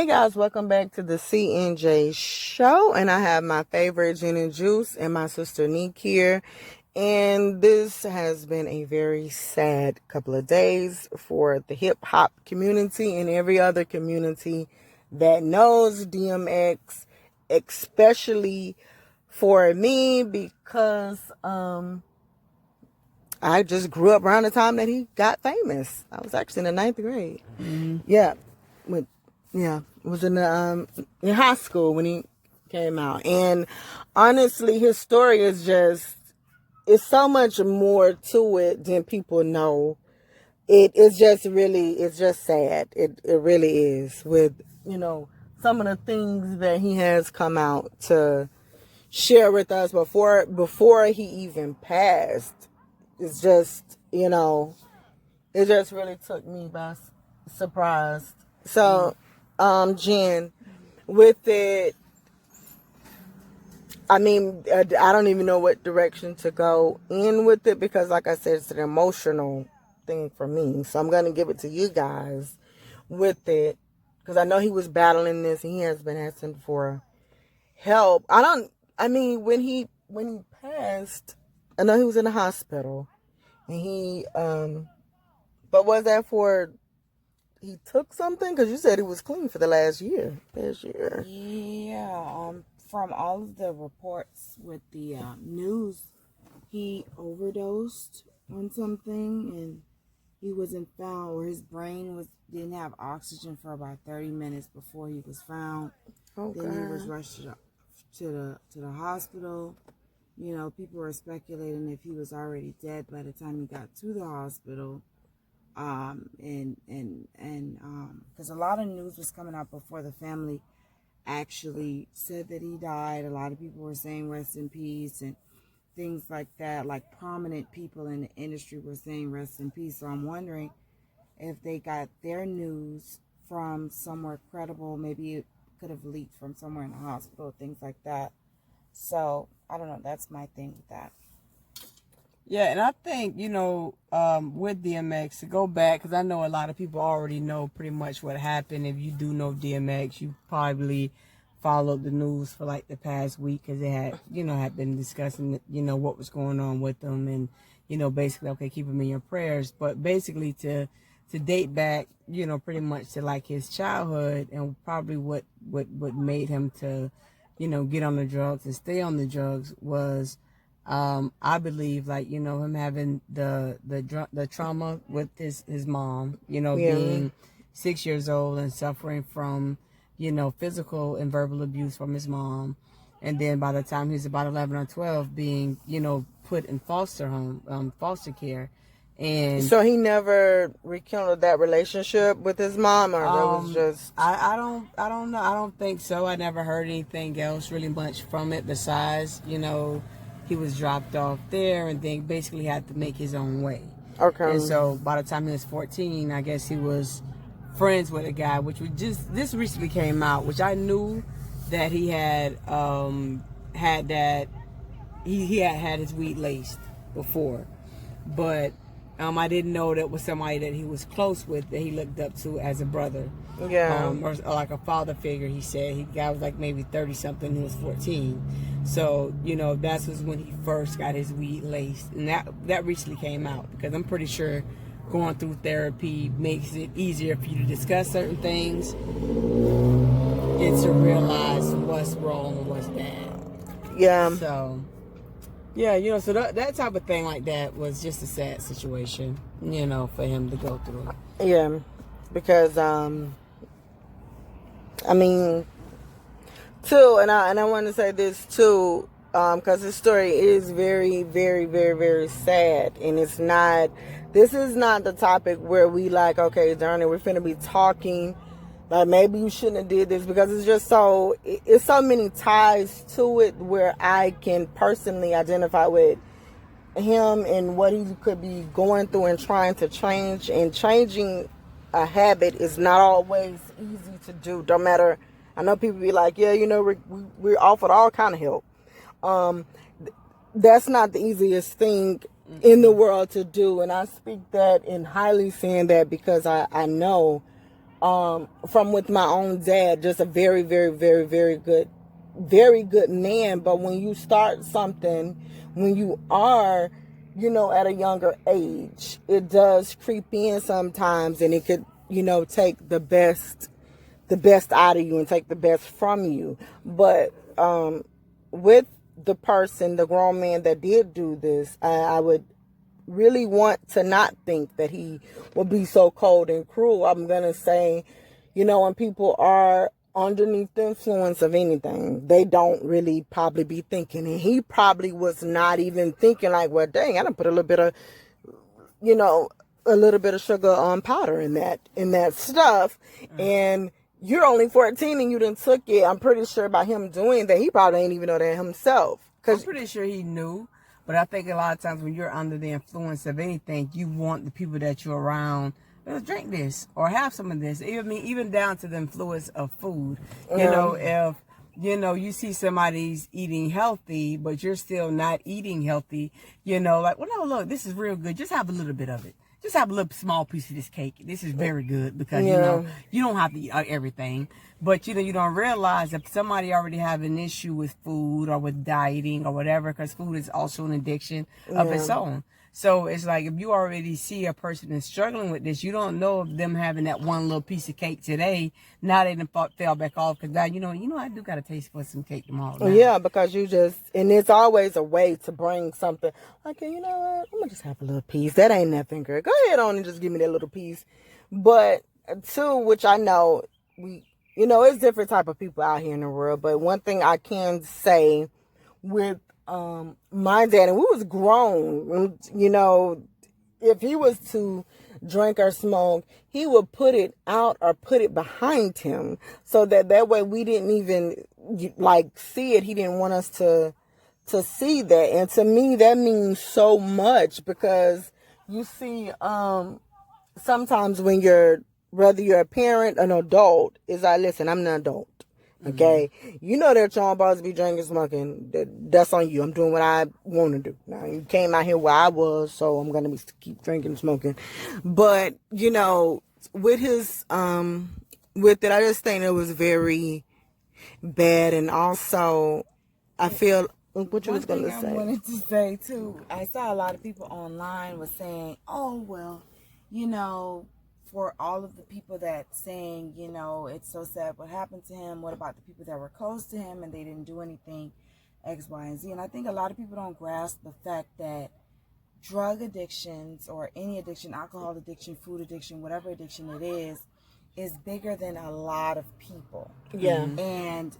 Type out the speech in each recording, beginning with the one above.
guys, welcome back to the CNJ show, and I have my favorite gin and juice and my sister Neek here, and this has been a very sad couple of days for the hip hop community and every other community that knows DMX, especially for me because I just grew up around the time that he got famous. I was actually in the 9th grade. Mm-hmm. Was in high school when he came out. And honestly, his story is it's so much more to it than people know. It's just sad. It really is, with, some of the things that he has come out to share with us before he even passed. It's just, it just really took me by surprise. So, Jen, with it, I mean, I don't even know what direction to go in with it because, like I said, it's an emotional thing for me. So I'm going to give it to you guys with it because I know he was battling this and he has been asking for help. When he passed, I know he was in the hospital and but was that for... He took something? Because you said he was clean for the last year. Yeah, from all of the reports with the news, he overdosed on something and he wasn't found, or his brain didn't have oxygen for about 30 minutes before he was found. Then he was rushed to the hospital. People were speculating if he was already dead by the time he got to the hospital. Because a lot of news was coming out before the family actually said that he died. A lot of people were saying rest in peace and things like that. Like prominent people in the industry were saying rest in peace. So I'm wondering if they got their news from somewhere credible. Maybe it could have leaked from somewhere in the hospital, things like that. So I don't know. That's my thing with that. Yeah, and I think, with DMX, to go back, because I know a lot of people already know pretty much what happened. If you do know DMX, you probably followed the news for like the past week because they had been discussing, what was going on with them and, basically, okay, keep him in your prayers. But basically to date back, pretty much to like his childhood and probably what made him to, get on the drugs and stay on the drugs was... I believe, him having the trauma with his mom, being 6 years old and suffering from, physical and verbal abuse from his mom. And then by the time he was about 11 or 12, being, put in foster care. And so he never rekindled that relationship with his mom, or that was just... I don't know. I don't think so. I never heard anything else really much from it besides, he was dropped off there and then basically had to make his own way. Okay. And so by the time he was 14, I guess he was friends with a guy, which this recently came out, which I knew that he had he had his weed laced before. But I didn't know that was somebody that he was close with, that he looked up to as a brother. Yeah. Or like a father figure, he said. He guy was like maybe 30-something, he was 14. So, that was when he first got his weed laced. And that recently came out because I'm pretty sure going through therapy makes it easier for you to discuss certain things and to realize what's wrong and what's bad. Yeah. So... yeah, so that type of thing like that was just a sad situation, for him to go through. Yeah, because, too, and I want to say this, too, because the story is very, very, very, very sad, and this is not the topic where we like, okay, darn it, we're finna be talking, like, maybe you shouldn't have did this, because it's so many ties to it where I can personally identify with him and what he could be going through and trying to change. And changing a habit is not always easy to do. Don't matter. I know people be like, yeah, we're offered all kind of help. That's not the easiest thing in the world to do. And I speak that in highly saying that because I know from with my own dad, just a very, very, very, very good man. But when you start something, when you are, at a younger age, it does creep in sometimes, and it could, take the best out of you and take the best from you. But with the person, the grown man that did do this, I would really want to not think that he would be so cold and cruel. I'm going to say, when people are underneath the influence of anything, they don't really probably be thinking. And he probably was not even thinking like, well, dang, I done put a little bit of, a little bit of sugar on powder in that stuff. And you're only 14 and you done took it. I'm pretty sure by him doing that, he probably ain't even know that himself. I'm pretty sure he knew. But I think a lot of times when you're under the influence of anything, you want the people that you're around to drink this or have some of this. Even down to the influence of food. If you see somebody's eating healthy, but you're still not eating healthy, like, well, no, look, this is real good. Just have a little bit of it. Just have a little small piece of this cake. This is very good because, you don't have to eat everything. But, you don't realize if somebody already have an issue with food or with dieting or whatever, because food is also an addiction of its own. So it's like if you already see a person that's struggling with this, you don't know of them having that one little piece of cake today. Now they done fell back off because now, I do got a taste for some cake tomorrow. Now. Yeah, because and it's always a way to bring something. Okay, you know what? I'm going to just have a little piece. That ain't nothing, girl. Go ahead on and just give me that little piece. But two, which I know, it's different type of people out here in the world. But one thing I can say with my dad, and we was grown, if he was to drink or smoke, he would put it out or put it behind him so that way we didn't even see it. He didn't want us to see that. And to me, that means so much because you see, sometimes when whether you're a parent, an adult, is like, listen, I'm an adult. Okay, that you're supposed to be drinking, smoking. That's on you. I'm doing what I want to do. Now you came out here where I was, so I'm gonna keep drinking, smoking. But with his with it, I just think it was very bad, and also I feel what you was gonna say. I wanted to say too. I saw a lot of people online was saying, "Oh well, for all of the people that saying, it's so sad what happened to him. What about the people that were close to him and they didn't do anything, X, Y, and Z?" And I think a lot of people don't grasp the fact that drug addictions or any addiction, alcohol addiction, food addiction, whatever addiction it is bigger than a lot of people. Yeah. And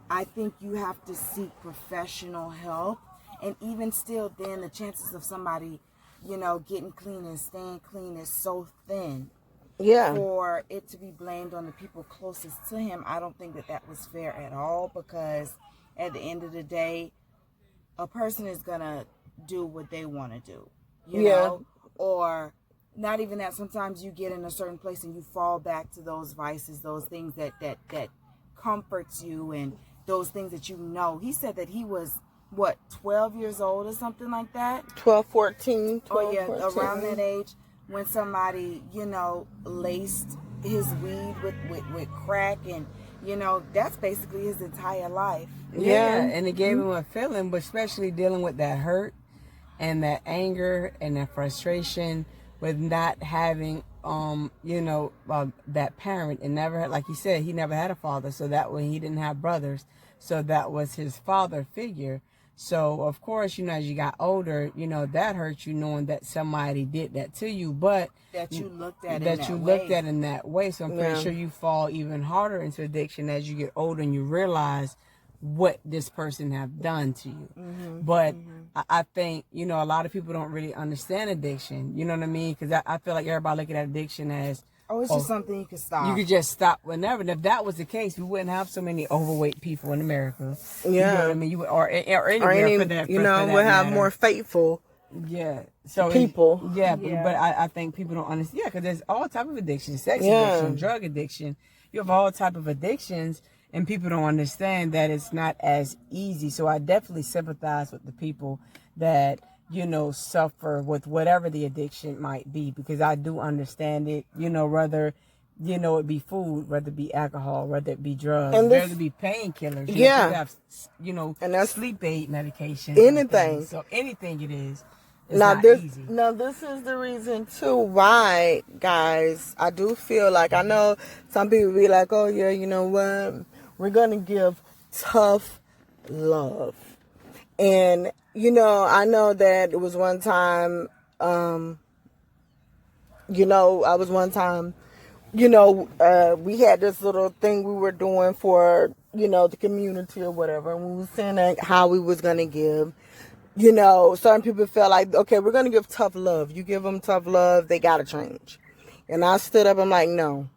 I think you have to seek professional help. And even still, then the chances of somebody, getting clean and staying clean is so thin. Yeah. For it to be blamed on the people closest to him, I don't think that was fair at all, because at the end of the day, a person is going to do what they want to do, you know? Or not even that. Sometimes you get in a certain place and you fall back to those vices, those things that comforts you and those things that He said that he was, 12 years old or something like that? 12, 14. 14. Around that age. When somebody, laced his weed with crack and, that's basically his entire life. Yeah, and it gave him a feeling, but especially dealing with that hurt and that anger and that frustration with not having, that parent, and never, like you said, he never had a father, so that way he didn't have brothers, so that was his father figure. So, of course, as you got older, that hurt you knowing that somebody did that to you, but that you looked at in that way. So I'm pretty sure you fall even harder into addiction as you get older and you realize what this person have done to you. But I think, a lot of people don't really understand addiction. You know what I mean? Because I feel like everybody look at addiction as, it's just something you can stop. You could just stop whenever. And if that was the case, we wouldn't have so many overweight people in America. Yeah. You know what I mean? Or anywhere for that. We'll have more faithful people. But I think people don't understand. Yeah, because there's all type of addictions. Sex addiction, drug addiction. You have all type of addictions, and people don't understand that it's not as easy. So I definitely sympathize with the people that suffer with whatever the addiction might be, because I do understand it, whether you know, it be food, whether it be alcohol, whether it be drugs, And whether it be painkillers. Yeah. You have, you know, And that's sleep aid medication. anything. So anything it is, it's not easy. Now this is the reason too why, guys, I do feel like, I know some people be like, oh yeah, you know what, we're gonna give tough love. And you know, I know that it was one time, you know, I was one time, you know, we had this little thing we were doing for, you know, the community or whatever, and we were saying like how we was gonna give. You know, certain people felt like, okay, we're going to give tough love. You give them tough love, they got to change. And I stood up, I'm like, no,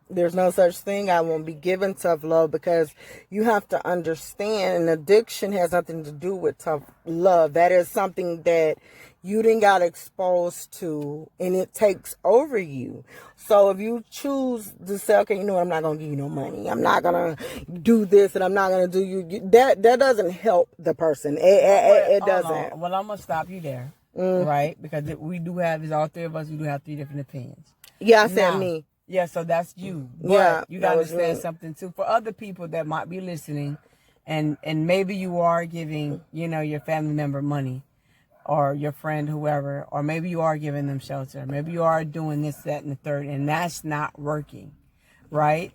there's no such thing. I won't be giving tough love, because you have to understand an addiction has nothing to do with tough love. That is something that you didn't got exposed to, and it takes over you. So if you choose to say, okay, you know what, I'm not going to give you no money, I'm not going to do this, and I'm not going to do you, that doesn't help the person. It doesn't. Well, I'm going to stop you there, right? Because we do have, it's all three of us, we do have three different opinions. Yeah, I said me. Yeah, so that's you. But Yeah, you got to that was understand me. something, too. For other people that might be listening, and maybe you are giving, you know, your family member money, or your friend, whoever, or maybe you are giving them shelter. Maybe you are doing this, that, and the third, and that's not working, right?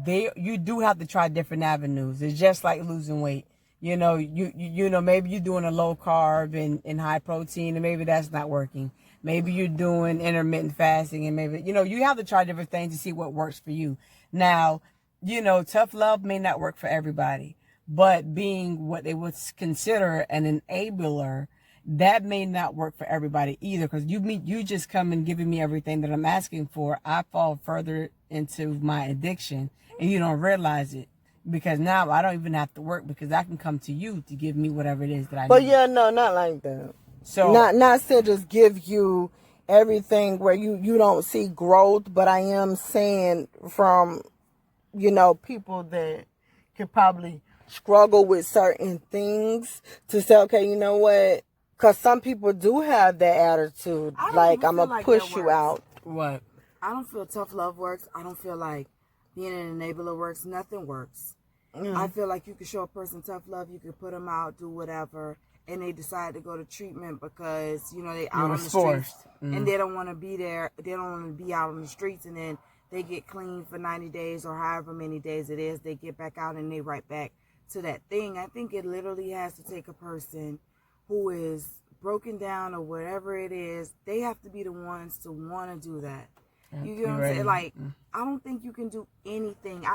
You do have to try different avenues. It's just like losing weight. You know, you know, maybe you're doing a low carb and high protein, and maybe that's not working. Maybe you're doing intermittent fasting, and maybe, you know, you have to try different things to see what works for you. Now, you know, tough love may not work for everybody, but being what they would consider an enabler, that may not work for everybody either, because you just come and giving me everything that I'm asking for. I fall further into my addiction, and you don't realize it, because now I don't even have to work, because I can come to you to give me whatever it is that I But need. yeah, no, not like that. So not saying just give you everything where you don't see growth, but I am saying from, you know, people that could probably struggle with certain things, to say, okay, you know what? Because some people do have that attitude, like, I'm going to push you out. what? I don't feel tough love works. I don't feel like being an enabler works. Nothing works. I feel like you can show a person tough love. You can put them out, do whatever, and they decide to go to treatment because, you know, they out on the streets and they don't want to be there. They don't want to be out on the streets, and then they get clean for 90 days or however many days it is. They get back out and they right back to that thing. I think it literally has to take a person who is broken down or whatever it is. They have to be the ones to want to do that. You get what I'm saying? Like, I don't think you can do anything.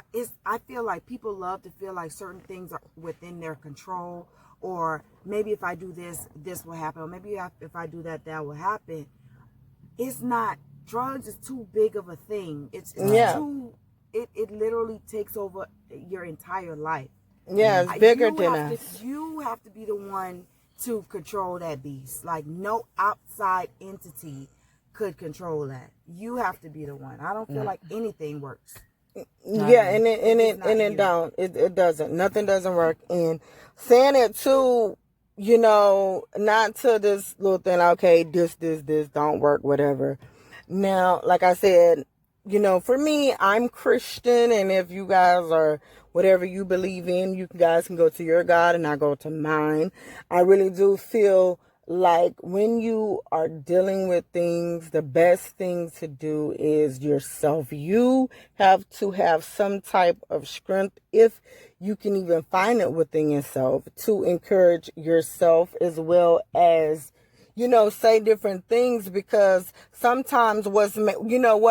I feel like people love to feel like certain things are within their control, or maybe if I do this, this will happen, or maybe if I do that, that will happen. It's not. Drugs is too big of a thing. It's too. It literally takes over your entire life. Yeah, it's bigger than us. You have to be the one to control that beast. Like, no outside entity could control that. You have to be the one. I don't feel like anything works. Yeah, and it don't. It doesn't. Nothing doesn't work. And saying it too, you know, not to this little thing, okay, this don't work, whatever. Now, like I said, you know, for me, I'm Christian, and if you guys are whatever you believe in, you guys can go to your God and I go to mine. I really do feel like when you are dealing with things, the best thing to do is yourself. You have to have some type of strength, if you can even find it within yourself, to encourage yourself, as well as, you know, say different things, because sometimes what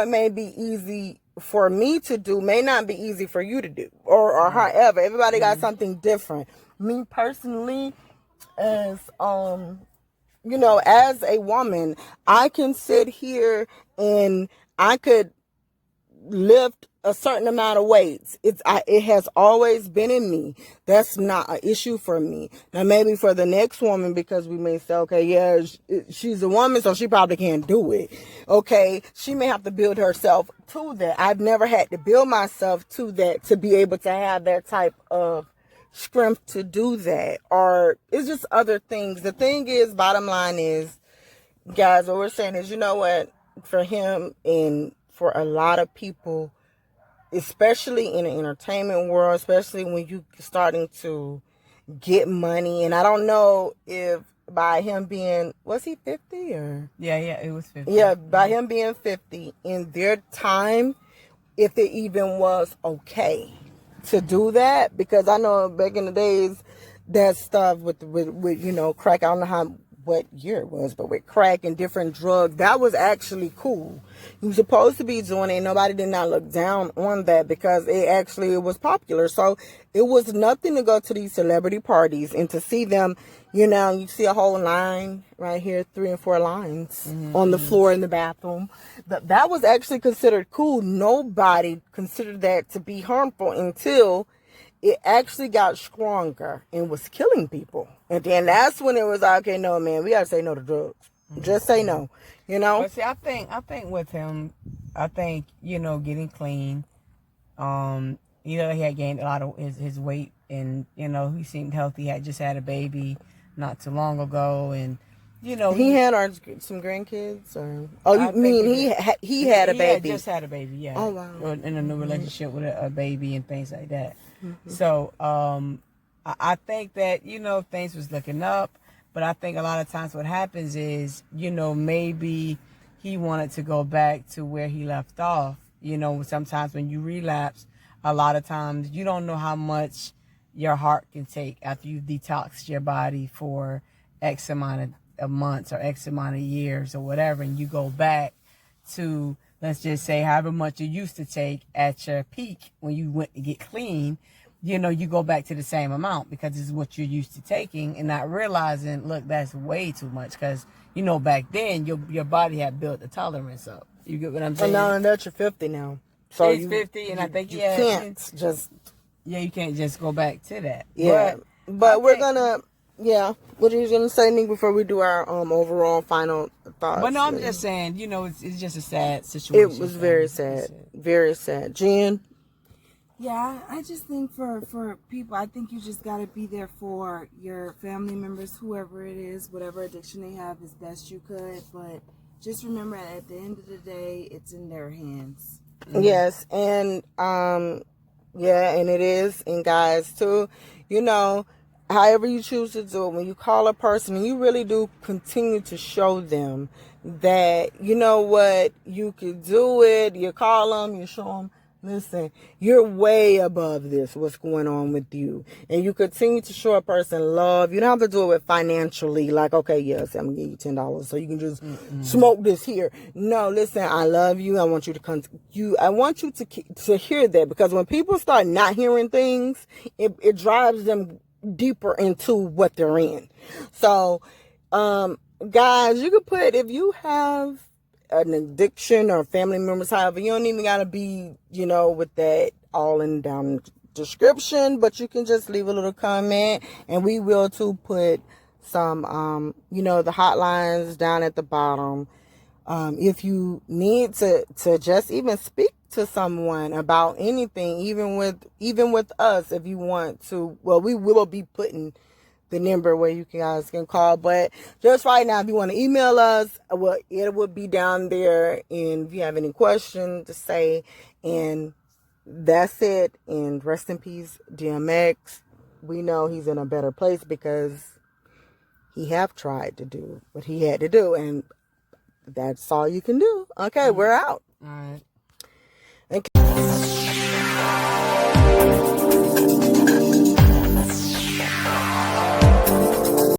may be easy for me to do may not be easy for you to do, or however. Everybody got something different. Me personally, as you know, as a woman, I can sit here and I could lift a certain amount of weights. It has always been in me. That's not an issue for me. Now, maybe for the next woman, because we may say, okay, yeah, she's a woman, so she probably can't do it. Okay, she may have to build herself to that. I've never had to build myself to that, to be able to have that type of strength to do that. Or it's just other things. The thing is, bottom line is, guys, what we're saying is, you know what, for him and for a lot of people, especially in the entertainment world, especially when you starting to get money. And I don't know if by him being, was he 50 or? Yeah, it was 50. Yeah, by him being 50 in their time, if it even was okay to do that. Because I know back in the days, that stuff with you know, crack, I don't know what year it was, but with crack and different drugs, that was actually cool. You were supposed to be doing it. Nobody did not look down on that because it was popular. So it was nothing to go to these celebrity parties and to see them, you know, you see a whole line right here, 3 and 4 lines on the floor in the bathroom. That was actually considered cool. Nobody considered that to be harmful until it actually got stronger and was killing people. And then that's when it was like, okay, no, man, we got to say no to drugs. Just say no, you know? But see, I think with him, you know, getting clean, you know, he had gained a lot of his weight, and, you know, he seemed healthy. He had just had a baby not too long ago, and, you know, he had some grandkids, or you mean he had a baby? He had just had a baby, yeah. Oh wow! In a new relationship with a baby and things like that. So I think that, you know, things was looking up, but I think a lot of times what happens is, you know, maybe he wanted to go back to where he left off. You know, sometimes when you relapse, a lot of times you don't know how much your heart can take after you've detoxed your body for X amount of months or X amount of years or whatever, and you go back to, let's just say, however much you used to take at your peak when you went to get clean. You know, you go back to the same amount because this is what you're used to taking, and not realizing, look, that's way too much, because, you know, back then your body had built the tolerance up. You get what I'm saying? Well, now that you're 50 now, so he's 50, and I think you can't just. Yeah, you can't just go back to that. Yeah, but we're gonna. Yeah, what are you gonna say, Nick, before we do our overall final thoughts? But no, I'm just saying, you know, it's just a sad situation. It was very sad, very sad. Jen. Yeah, I just think for people, I think you just got to be there for your family members, whoever it is, whatever addiction they have, as best you could. But just remember, at the end of the day, it's in their hands. Yes, and yeah, and it is. And guys, too, you know, however you choose to do it, when you call a person, you really do continue to show them that, you know what, you could do it. You call them, you show them, listen, you're way above this, what's going on with you. And you continue to show a person love. You don't have to do it with financially, like, okay, yes, I'm going to give you $10 so you can just smoke this here. No, listen, I love you. I want you to I want you to hear that, because when people start not hearing things, it drives them deeper into what they're in. So, guys, you could put, if you have an addiction or family members, however, you don't even gotta be, you know, with that all in down description, but you can just leave a little comment, and we will too put some you know, the hotlines down at the bottom, if you need to just even speak to someone about anything, even with us, if you want to. Well, we will be putting the number where you guys can call, but just right now, if you want to email us, well, it will be down there, and if you have any questions to say, and that's it. And rest in peace, DMX. We know he's in a better place because he have tried to do what he had to do, and that's all you can do. Okay, we're out. All right. Okay.